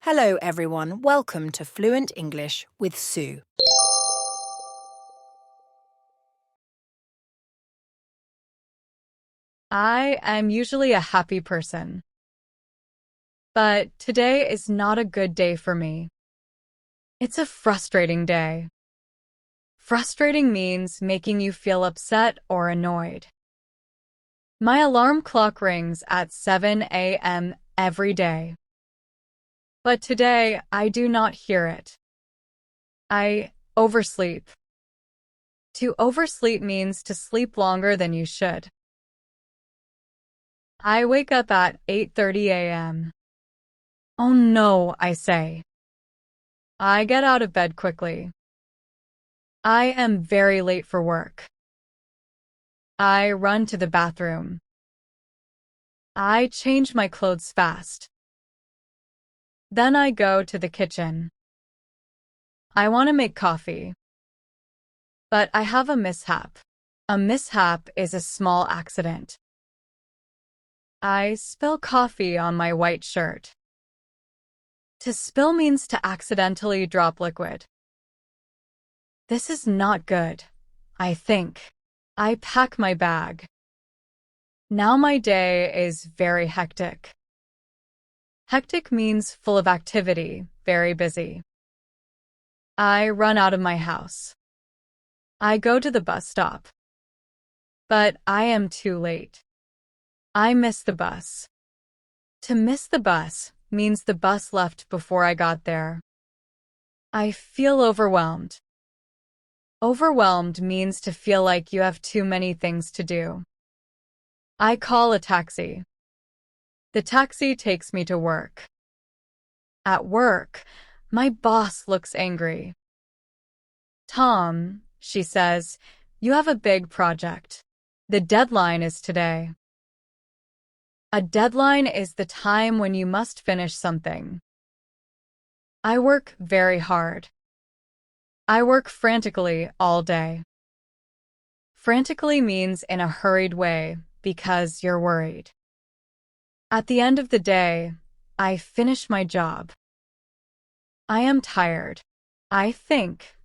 Hello everyone, welcome to Fluent English with Sue. I am usually a happy person, but today is not a good day for me. It's a frustrating day. Frustrating means making you feel upset or annoyed. My alarm clock rings at 7 a.m. every day, but today I do not hear it. I oversleep. To oversleep means to sleep longer than you should. I wake up at 8:30 a.m. Oh no, I say. I get out of bed quickly. I am very late for work. I run to the bathroom. I change my clothes fast. Then I go to the kitchen. I want to make coffee, but I have a mishap. A mishap is a small accident. I spill coffee on my white shirt. To spill means to accidentally drop liquid. This is not good, I think. I pack my bag. Now my day is very hectic. Hectic means full of activity, very busy. I run out of my house. I go to the bus stop. But I am too late. I miss the bus. To miss the bus means the bus left before I got there. I feel overwhelmed. Overwhelmed means to feel like you have too many things to do. I call a taxi. The taxi takes me to work. At work, my boss looks angry. Tom, she says, you have a big project. The deadline is today. A deadline is the time when you must finish something. I work very hard. I work frantically all day. Frantically means in a hurried way because you're worried. At the end of the day, I finish my job. I am tired. I think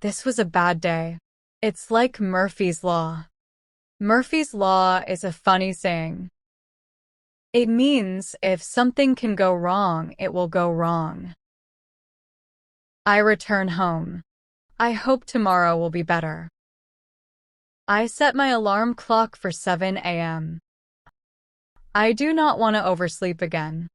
this was a bad day. It's like Murphy's Law. Murphy's Law is a funny saying. It means if something can go wrong, it will go wrong. I return home. I hope tomorrow will be better. I set my alarm clock for 7 a.m. I do not want to oversleep again.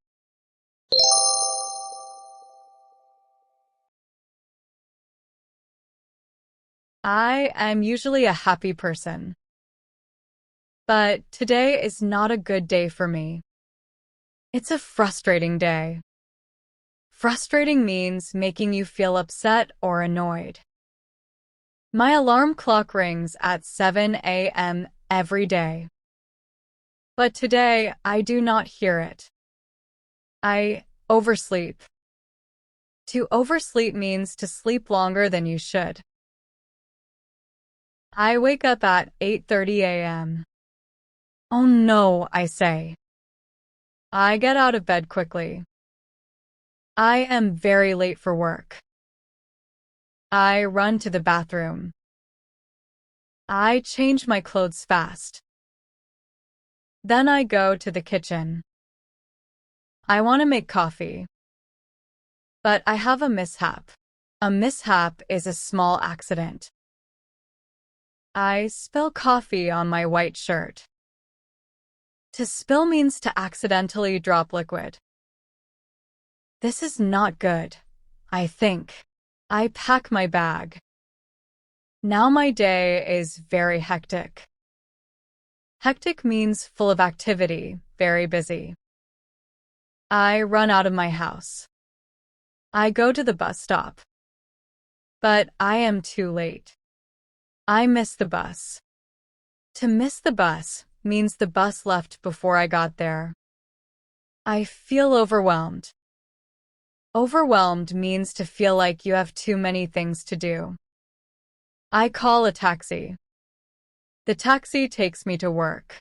I am usually a happy person, but today is not a good day for me. It's a frustrating day. Frustrating means making you feel upset or annoyed. My alarm clock rings at 7 a.m. every day, but today I do not hear it. I oversleep. To oversleep means to sleep longer than you should. I wake up at 8:30 a.m. Oh no, I say. I get out of bed quickly. I am very late for work. I run to the bathroom. I change my clothes fast. Then I go to the kitchen. I want to make coffee, but I have a mishap. A mishap is a small accident. I spill coffee on my white shirt. To spill means to accidentally drop liquid. This is not good, I think. I pack my bag. Now my day is very hectic. Hectic means full of activity, very busy. I run out of my house. I go to the bus stop. But I am too late. I miss the bus. To miss the bus means the bus left before I got there. I feel overwhelmed. Overwhelmed means to feel like you have too many things to do. I call a taxi. The taxi takes me to work.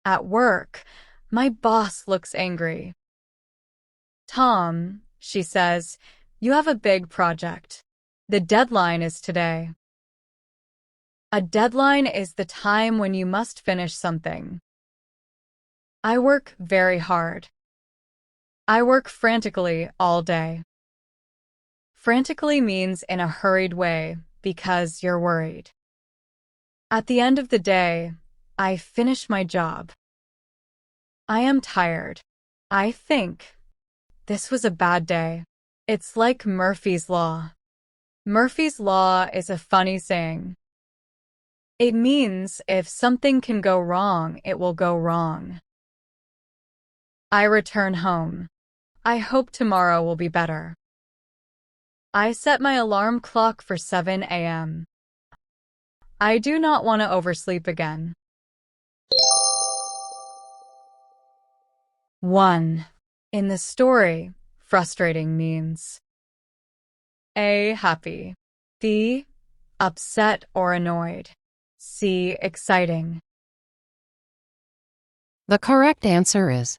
At work, my boss looks angry. Tom, she says, you have a big project. The deadline is today. A deadline is the time when you must finish something. I work very hard. I work frantically all day. Frantically means in a hurried way because you're worried. At the end of the day, I finish my job. I am tired. I think this was a bad day. It's like Murphy's Law. Murphy's Law is a funny saying. It means if something can go wrong, it will go wrong. I return home. I hope tomorrow will be better. I set my alarm clock for 7 a.m. I do not want to oversleep again. 1. In the story, frustrating means A. Happy. B. Upset or annoyed. C. Exciting. The correct answer is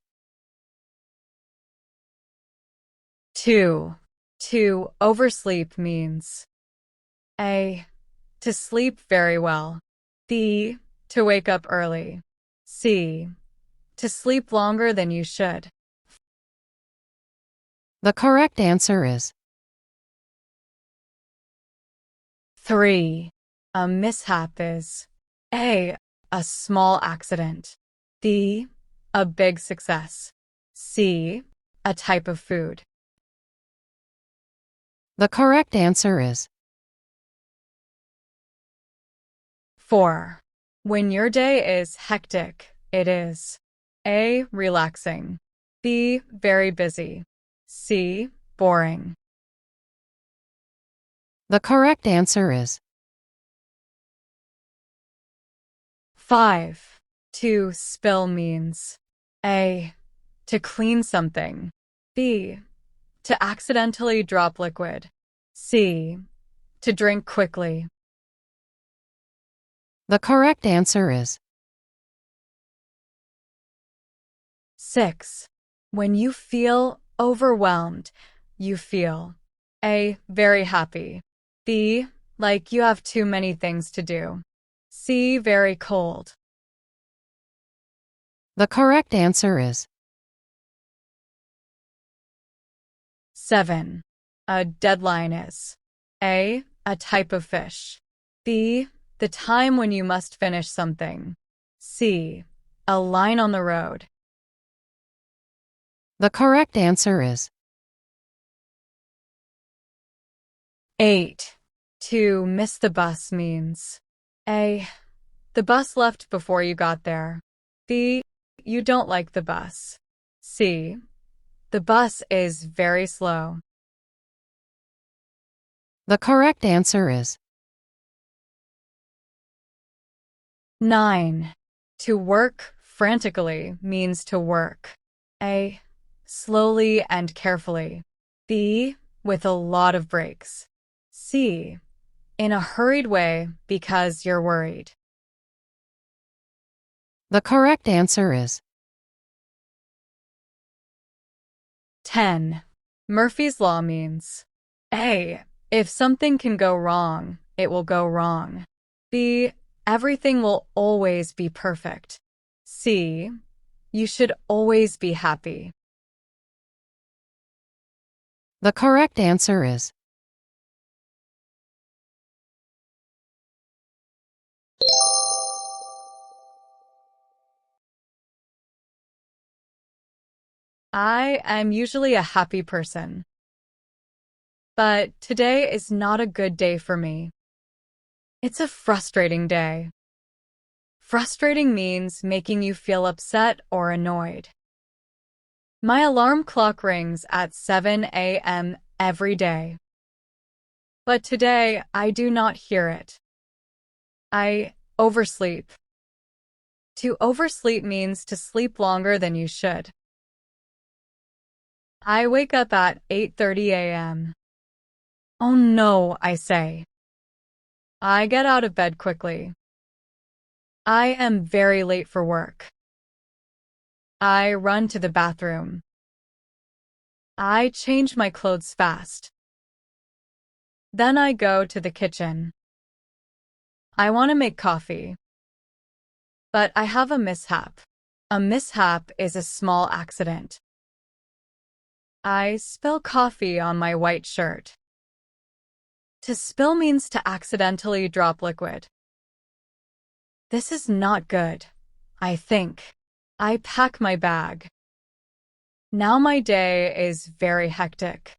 2. To oversleep means A. To sleep very well. B. To wake up early. C. To sleep longer than you should. the correct answer is 3. A mishap is A. A small accident. B. A big success. C. A type of food. the correct answer is 4. When your day is hectic, it is A. Relaxing. B. Very busy. C. Boring. the correct answer is 5. To spill means A. To clean something. B. To accidentally drop liquid. C. To drink quickly. the correct answer is 6. When you feel overwhelmed, you feel A. Very happy. B. Like you have too many things to do. C. Very cold. the correct answer is 7. A deadline is A. A type of fish. B. The time when you must finish something. C. A line on the road. the correct answer is 8. To miss the bus means A. The bus left before you got there. B. You don't like the bus. C. The bus is very slow. the correct answer is 9. To work frantically means to work A. Slowly and carefully. B. With a lot of breaks. C. In a hurried way because you're worried. the correct answer is 10. Murphy's Law means A. If something can go wrong, it will go wrong. B. Everything will always be perfect. C. You should always be happy. the correct answer is I am usually a happy person. But today is not a good day for me. It's a frustrating day. Frustrating means making you feel upset or annoyed. My alarm clock rings at 7 a.m. every day. But today, I do not hear it. I oversleep. To oversleep means to sleep longer than you should. I wake up at 8:30 a.m. Oh no, I say. I get out of bed quickly. I am very late for work. I run to the bathroom. I change my clothes fast. Then I go to the kitchen. I want to make coffee. But I have a mishap. A mishap is a small accident. I spill coffee on my white shirt. To spill means to accidentally drop liquid. This is not good, I think. I pack my bag. Now my day is very hectic.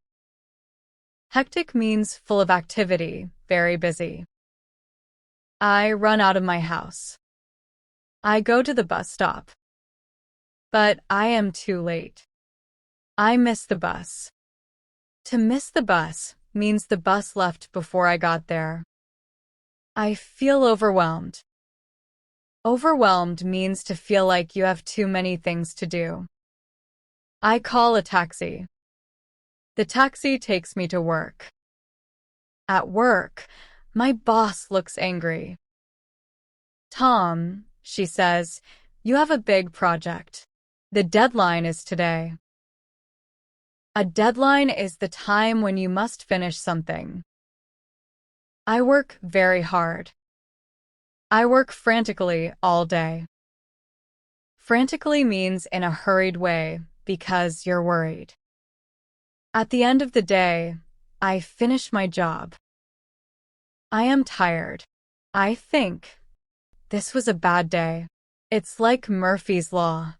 Hectic means full of activity, very busy. I run out of my house. I go to the bus stop. But I am too late. I miss the bus. To miss the bus means the bus left before I got there. I feel overwhelmed. Overwhelmed means to feel like you have too many things to do. I call a taxi. The taxi takes me to work. At work, my boss looks angry. Tom, she says, you have a big project. The deadline is today. A deadline is the time when you must finish something. I work very hard. I work frantically all day. Frantically means in a hurried way because you're worried. At the end of the day, I finish my job. I am tired. I think this was a bad day. It's like Murphy's Law.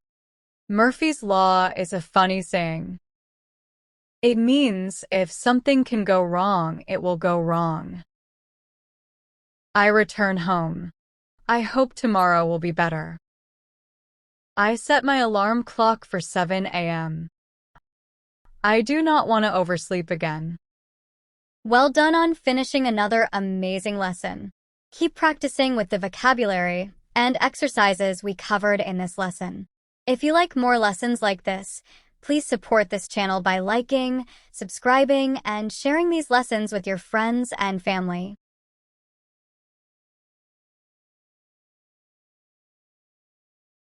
Murphy's Law is a funny saying. It means if something can go wrong, it will go wrong. I return home. I hope tomorrow will be better. I set my alarm clock for 7 a.m. I do not want to oversleep again. Well done on finishing another amazing lesson. Keep practicing with the vocabulary and exercises we covered in this lesson. If you like more lessons like this, please support this channel by liking, subscribing, and sharing these lessons with your friends and family.